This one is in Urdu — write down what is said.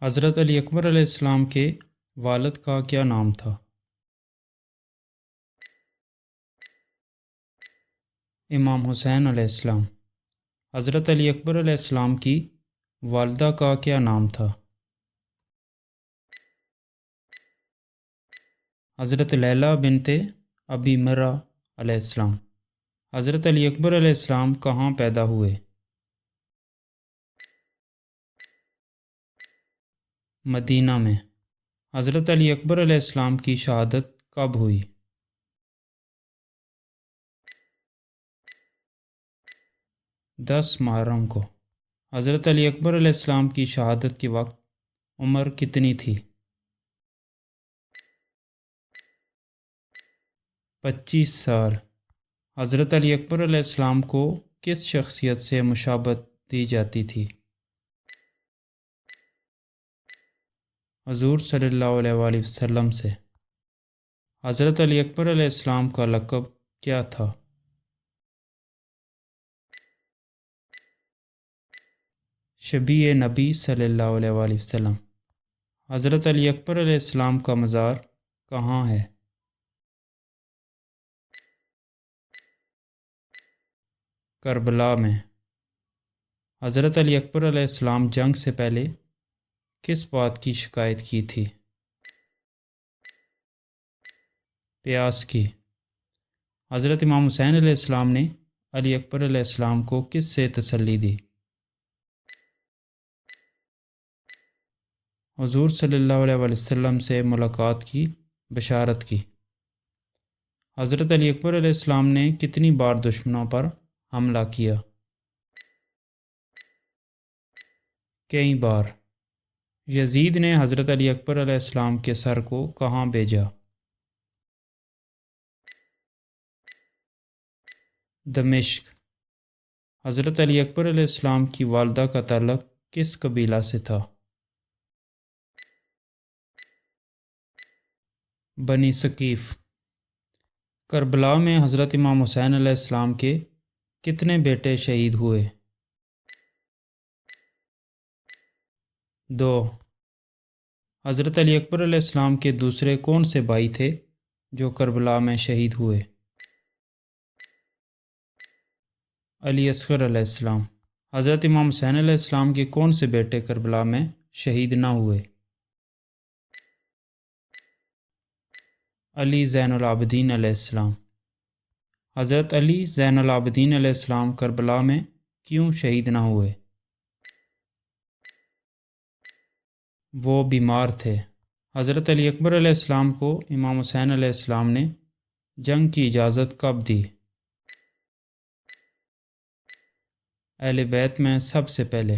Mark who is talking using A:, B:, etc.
A: حضرت علی اکبر علیہ السلام کے والد کا کیا نام تھا؟ امام حسین علیہ السلام۔ حضرت علی اکبر علیہ السلام کی والدہ کا کیا نام تھا؟ حضرت لیلہ بنت ابی مرہ علیہ السلام۔ حضرت علی اکبر علیہ السلام کہاں پیدا ہوئے؟ مدینہ میں۔ حضرت علی اکبر علیہ السلام کی شہادت کب ہوئی؟ 10 محرم کو۔ حضرت علی اکبر علیہ السلام کی شہادت کے وقت عمر کتنی تھی؟ 25 سال۔ حضرت علی اکبر علیہ السلام کو کس شخصیت سے مشابہت دی جاتی تھی؟ حضور صلی اللہ علیہ وآلہ وسلم سے۔ حضرت علی اکبر علیہ السلام کا لقب کیا تھا؟ شبیہ نبی صلی اللہ علیہ وآلہ وسلم۔ حضرت علی اکبر علیہ السلام کا مزار کہاں ہے؟ کربلا میں۔ حضرت علی اکبر علیہ السلام جنگ سے پہلے کس بات کی شکایت کی تھی؟ پیاس کی۔ حضرت امام حسین علیہ السلام نے علی اکبر علیہ السلام کو کس سے تسلی دی؟ حضور صلی اللہ علیہ وسلم سے ملاقات کی بشارت کی۔ حضرت علی اکبر علیہ السلام نے کتنی بار دشمنوں پر حملہ کیا؟ کئی بار۔ یزید نے حضرت علی اکبر علیہ السلام کے سر کو کہاں بھیجا؟ دمشق۔ حضرت علی اکبر علیہ السلام کی والدہ کا تعلق کس قبیلہ سے تھا؟ بنی ثقیف۔ کربلا میں حضرت امام حسین علیہ السلام کے کتنے بیٹے شہید ہوئے؟ 2۔ حضرت علی اکبر علیہ السلام کے دوسرے کون سے بھائی تھے جو کربلا میں شہید ہوئے؟ علی اصغر علیہ السلام۔ حضرت امام حسین علیہ السلام کے کون سے بیٹے کربلا میں شہید نہ ہوئے؟ علی زین العابدین علیہ السلام۔ حضرت علی زین العابدین علیہ السلام کربلا میں کیوں شہید نہ ہوئے؟ وہ بیمار تھے۔ حضرت علی اکبر علیہ السلام کو امام حسین علیہ السلام نے جنگ کی اجازت کب دی؟ اہل بیت میں سب سے پہلے